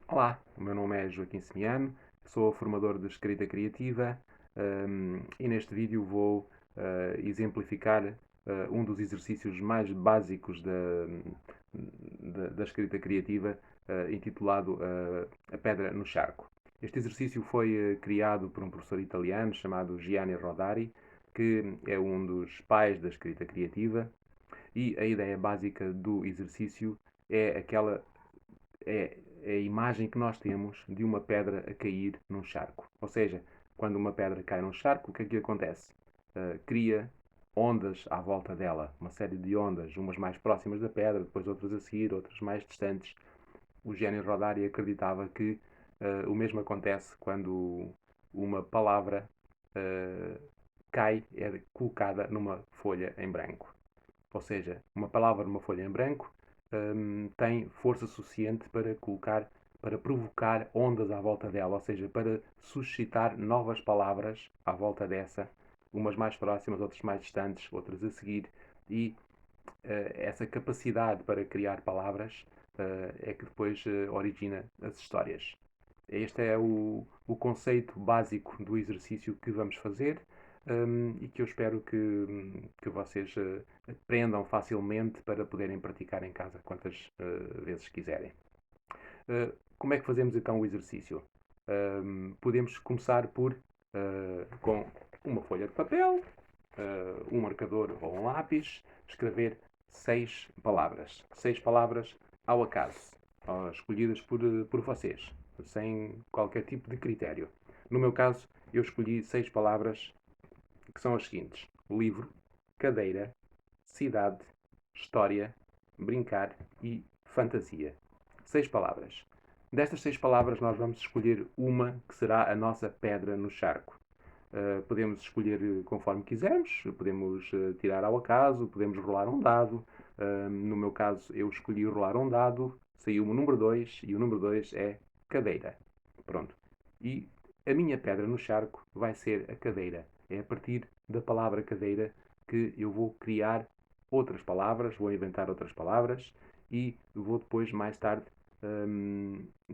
Olá, o meu nome é Joaquim Semiano, sou formador de escrita criativa e neste vídeo vou exemplificar um dos exercícios mais básicos da escrita criativa, intitulado A Pedra no Charco. Este exercício foi criado por um professor italiano chamado Gianni Rodari, que é um dos pais da escrita criativa, e a ideia básica do exercício é a imagem que nós temos de uma pedra a cair num charco. Ou seja, quando uma pedra cai num charco, o que é que acontece? Cria ondas à volta dela, uma série de ondas, umas mais próximas da pedra, depois outras a seguir, outras mais distantes. O Gianni Rodari acreditava que o mesmo acontece quando uma palavra cai, é colocada numa folha em branco. Ou seja, uma palavra numa folha em branco tem força suficiente para provocar ondas à volta dela, ou seja, para suscitar novas palavras à volta dessa, umas mais próximas, outras mais distantes, outras a seguir, e essa capacidade para criar palavras é que depois origina as histórias. Este é o conceito básico do exercício que vamos fazer e que eu espero que vocês aprendam facilmente para poderem praticar em casa quantas vezes quiserem. Como é que fazemos então o exercício? Podemos começar com uma folha de papel, um marcador ou um lápis, escrever 6 palavras. 6 palavras ao acaso, escolhidas por vocês, sem qualquer tipo de critério. No meu caso, eu escolhi 6 palavras que são as seguintes: livro, cadeira, cidade, história, brincar e fantasia. 6 palavras. Destas 6 palavras, nós vamos escolher uma que será a nossa pedra no charco. Podemos escolher conforme quisermos, podemos tirar ao acaso, podemos rolar um dado. No meu caso, eu escolhi rolar um dado, saiu o número 2 e o número 2 é cadeira. Pronto. E a minha pedra no charco vai ser a cadeira. É a partir da palavra cadeira que eu vou criar outras palavras, vou inventar outras palavras e vou depois, mais tarde,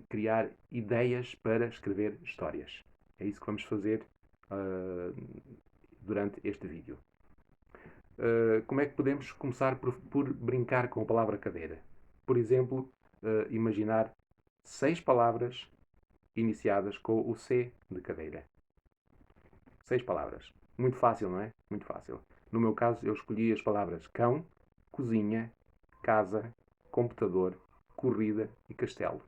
criar ideias para escrever histórias. É isso que vamos fazer durante este vídeo. Como é que podemos começar por brincar com a palavra cadeira? Por exemplo, imaginar 6 palavras iniciadas com o C de cadeira. 6 palavras. Muito fácil, não é? Muito fácil. No meu caso, eu escolhi as palavras cão, cozinha, casa, computador, corrida e castelo.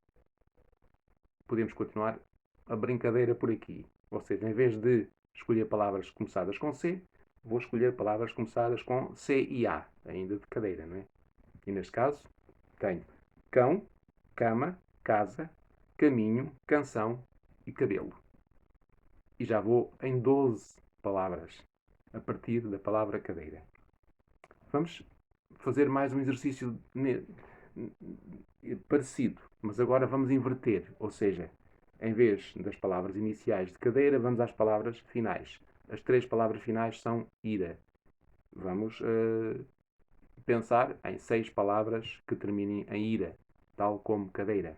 Podemos continuar a brincadeira por aqui. Ou seja, em vez de escolher palavras começadas com C, vou escolher palavras começadas com C e A, ainda de cadeira, não é? E neste caso, tenho cão, cama, casa, caminho, canção e cabelo. E já vou em 12 palavras a partir da palavra cadeira. Vamos fazer mais um exercício parecido, mas agora vamos inverter, ou seja, em vez das palavras iniciais de cadeira, vamos às palavras finais. As 3 palavras finais são ira. Vamos pensar em 6 palavras que terminem em ira, tal como cadeira.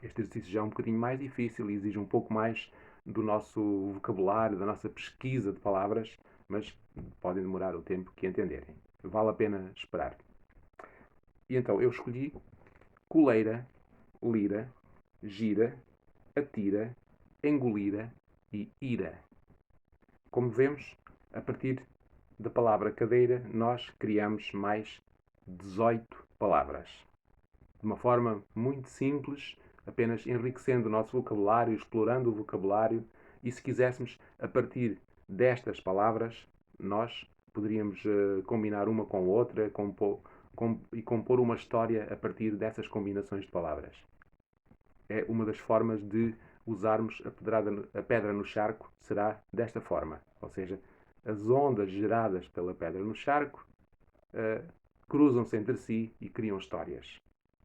Este exercício já é um bocadinho mais difícil e exige um pouco mais do nosso vocabulário, da nossa pesquisa de palavras, mas podem demorar o tempo que entenderem. Vale a pena esperar. E então eu escolhi coleira, lira, gira, atira, engolira e ira. Como vemos, a partir da palavra cadeira, nós criamos mais 18 palavras. De uma forma muito simples, apenas enriquecendo o nosso vocabulário, explorando o vocabulário, e se quiséssemos, a partir destas palavras, nós poderíamos combinar uma com outra e compor uma história a partir dessas combinações de palavras. É uma das formas de usarmos a pedra no charco, será desta forma. Ou seja, as ondas geradas pela pedra no charco cruzam-se entre si e criam histórias.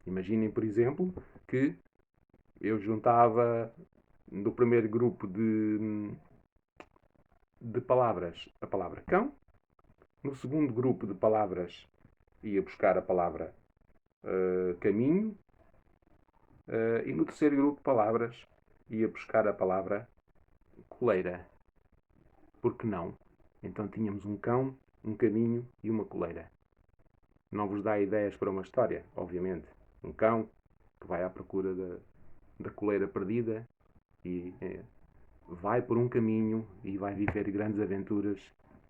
Imaginem, por exemplo, que eu juntava no primeiro grupo de palavras a palavra cão, no segundo grupo de palavras ia buscar a palavra caminho, e no terceiro grupo de palavras ia buscar a palavra coleira. Por que não? Então tínhamos um cão, um caminho e uma coleira. Não vos dá ideias para uma história, obviamente. Um cão que vai à procura da coleira perdida e vai por um caminho e vai viver grandes aventuras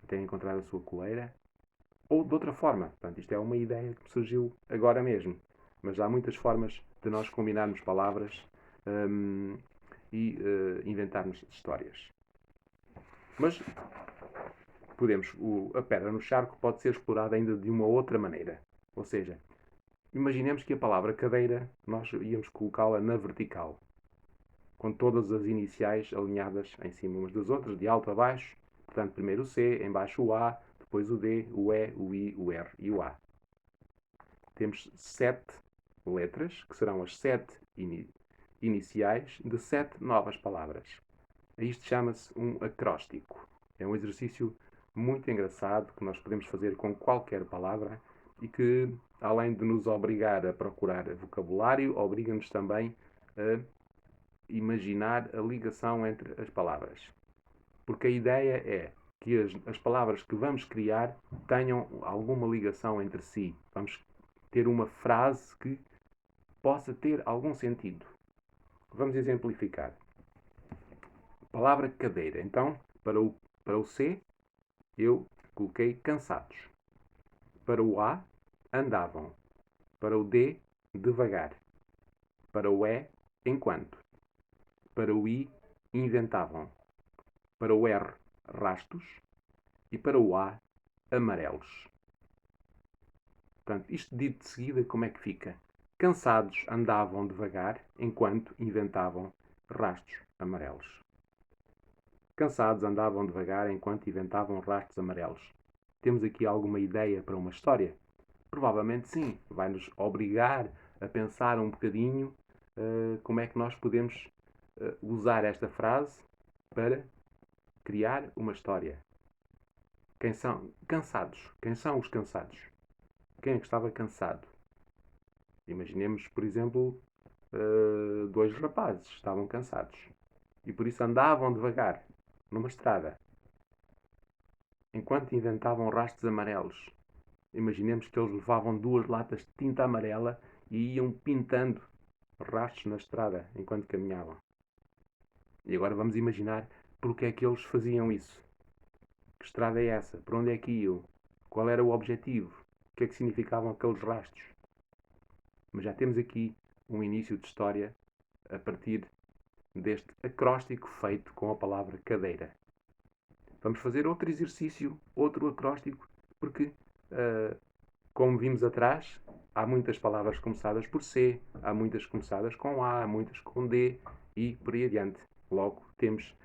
até encontrar a sua coleira. Ou de outra forma. Portanto, isto é uma ideia que me surgiu agora mesmo. Mas há muitas formas de nós combinarmos palavras e inventarmos histórias. Mas a pedra no charco pode ser explorada ainda de uma outra maneira. Ou seja, imaginemos que a palavra cadeira nós íamos colocá-la na vertical, com todas as iniciais alinhadas em cima umas das outras, de alto a baixo. Portanto, primeiro o C, em baixo o A, depois o D, o E, o I, o R e o A. Temos 7 letras, que serão as 7 iniciais de 7 novas palavras. Isto chama-se um acróstico. É um exercício muito engraçado que nós podemos fazer com qualquer palavra e que, além de nos obrigar a procurar vocabulário, obriga-nos também a imaginar a ligação entre as palavras. Porque a ideia é que as palavras que vamos criar tenham alguma ligação entre si. Vamos ter uma frase que possa ter algum sentido. Vamos exemplificar. Palavra cadeira. Então, para o C, eu coloquei cansados. Para o A, andavam. Para o D, devagar. Para o E, enquanto. Para o I, inventavam. Para o R, rastos. E para o A, amarelos. Portanto, isto dito de seguida, como é que fica? Cansados andavam devagar, enquanto inventavam rastos amarelos. Cansados andavam devagar, enquanto inventavam rastos amarelos. Temos aqui alguma ideia para uma história? Provavelmente sim. Vai-nos obrigar a pensar um bocadinho como é que nós podemos usar esta frase para criar uma história. Quem são cansados? Quem são os cansados? Quem é que estava cansado? Imaginemos, por exemplo, 2 rapazes estavam cansados e por isso andavam devagar numa estrada enquanto inventavam rastos amarelos. Imaginemos que eles levavam 2 latas de tinta amarela e iam pintando rastros na estrada enquanto caminhavam. E agora vamos imaginar porque é que eles faziam isso. Que estrada é essa? Por onde é que iam? Qual era o objetivo? O que é que significavam aqueles rastros? Mas já temos aqui um início de história a partir deste acróstico feito com a palavra cadeira. Vamos fazer outro exercício, outro acróstico, porque, como vimos atrás, há muitas palavras começadas por C, há muitas começadas com A, há muitas com D e por aí adiante. Logo, temos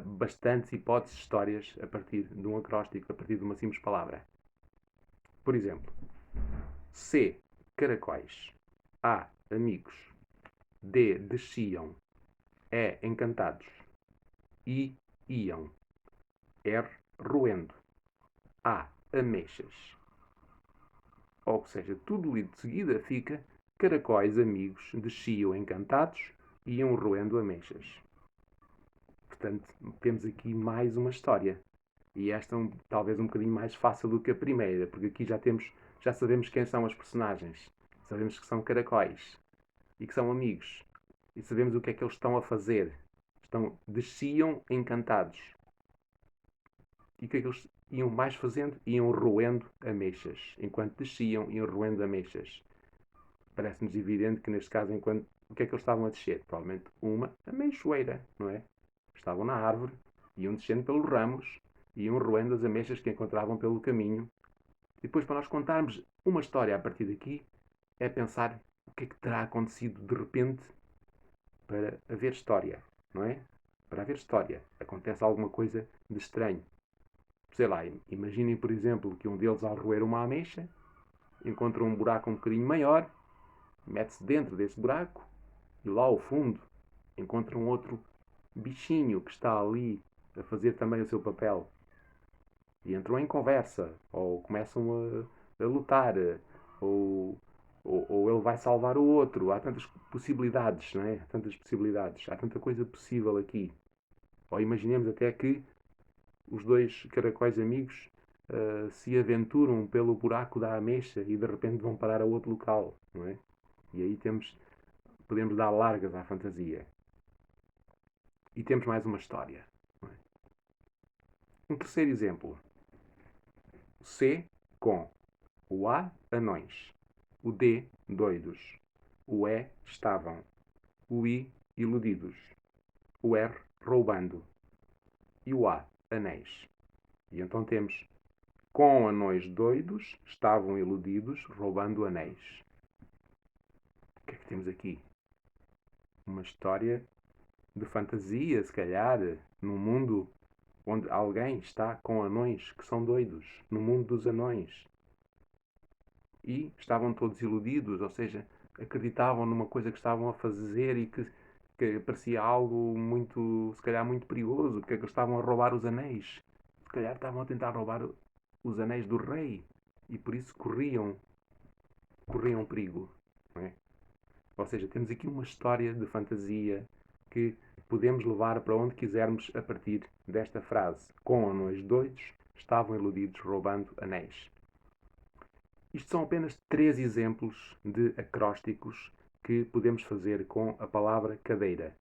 bastantes hipóteses de histórias a partir de um acróstico, a partir de uma simples palavra. Por exemplo, C, caracóis. A, amigos. D, desciam. E, encantados. I, iam. R, roendo. A, ameixas. Ou seja, tudo lido de seguida fica caracóis amigos desciam encantados e iam roendo ameixas. Portanto, temos aqui mais uma história. E esta é talvez um bocadinho mais fácil do que a primeira, porque aqui já sabemos quem são as personagens. Sabemos que são caracóis e que são amigos. E sabemos o que é que eles estão a fazer. Desciam encantados. E o que é que eles iam mais fazendo? Iam roendo ameixas. Enquanto desciam, iam roendo ameixas. Parece-nos evidente que neste caso, o que é que eles estavam a descer? Provavelmente uma ameixoeira, não é? Estavam na árvore, iam descendo pelos ramos, iam roendo as ameixas que encontravam pelo caminho. E depois, para nós contarmos uma história a partir daqui, é pensar o que é que terá acontecido de repente para haver história, não é? Para haver história. Acontece alguma coisa de estranho. sei lá, imaginem, por exemplo, que um deles, ao roer uma ameixa, encontra um buraco um bocadinho maior, mete-se dentro desse buraco e lá ao fundo encontra um outro bichinho que está ali a fazer também o seu papel. E entram em conversa, ou começam a lutar, ou ele vai salvar o outro. Há tantas possibilidades, não é? Há tantas possibilidades, há tanta coisa possível aqui. Ou imaginemos até que os dois caracóis amigos se aventuram pelo buraco da ameixa e de repente vão parar a outro local, não é? E aí podemos dar largas à fantasia. E temos mais uma história. Não é? Um terceiro exemplo. O C com o A, anões. O D, doidos. O E, estavam. O I, iludidos. O R, roubando. E o A, anéis. E então temos: com anões doidos, estavam iludidos, roubando anéis. O que é que temos aqui? Uma história de fantasia, se calhar, num mundo onde alguém está com anões que são doidos, no mundo dos anões. E estavam todos iludidos, ou seja, acreditavam numa coisa que estavam a fazer e que parecia algo muito, se calhar, muito perigoso, porque é que eles estavam a roubar os anéis. Se calhar estavam a tentar roubar os anéis do rei e por isso corriam perigo. Não é? Ou seja, temos aqui uma história de fantasia que podemos levar para onde quisermos a partir desta frase. Com anões doidos, estavam iludidos roubando anéis. Isto são apenas 3 exemplos de acrósticos que podemos fazer com a palavra cadeira.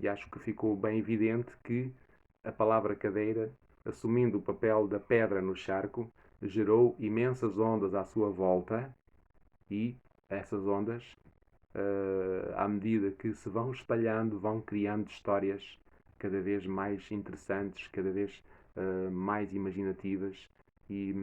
E acho que ficou bem evidente que a palavra cadeira, assumindo o papel da pedra no charco, gerou imensas ondas à sua volta e essas ondas, à medida que se vão espalhando, vão criando histórias cada vez mais interessantes, cada vez mais imaginativas. E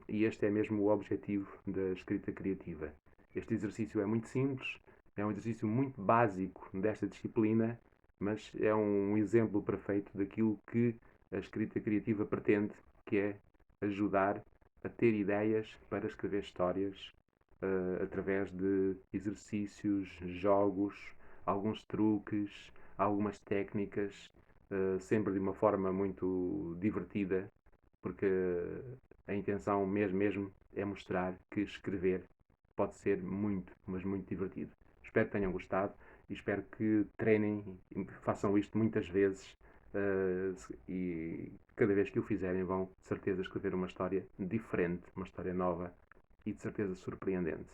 este é mesmo o objetivo da escrita criativa. Este exercício é muito simples, é um exercício muito básico desta disciplina, mas é um exemplo perfeito daquilo que a escrita criativa pretende, que é ajudar a ter ideias para escrever histórias através de exercícios, jogos, alguns truques, algumas técnicas, sempre de uma forma muito divertida, porque a intenção mesmo é mostrar que escrever pode ser muito, mas muito divertido. Espero que tenham gostado e espero que treinem e façam isto muitas vezes e cada vez que o fizerem vão de certeza escrever uma história diferente, uma história nova e de certeza surpreendente.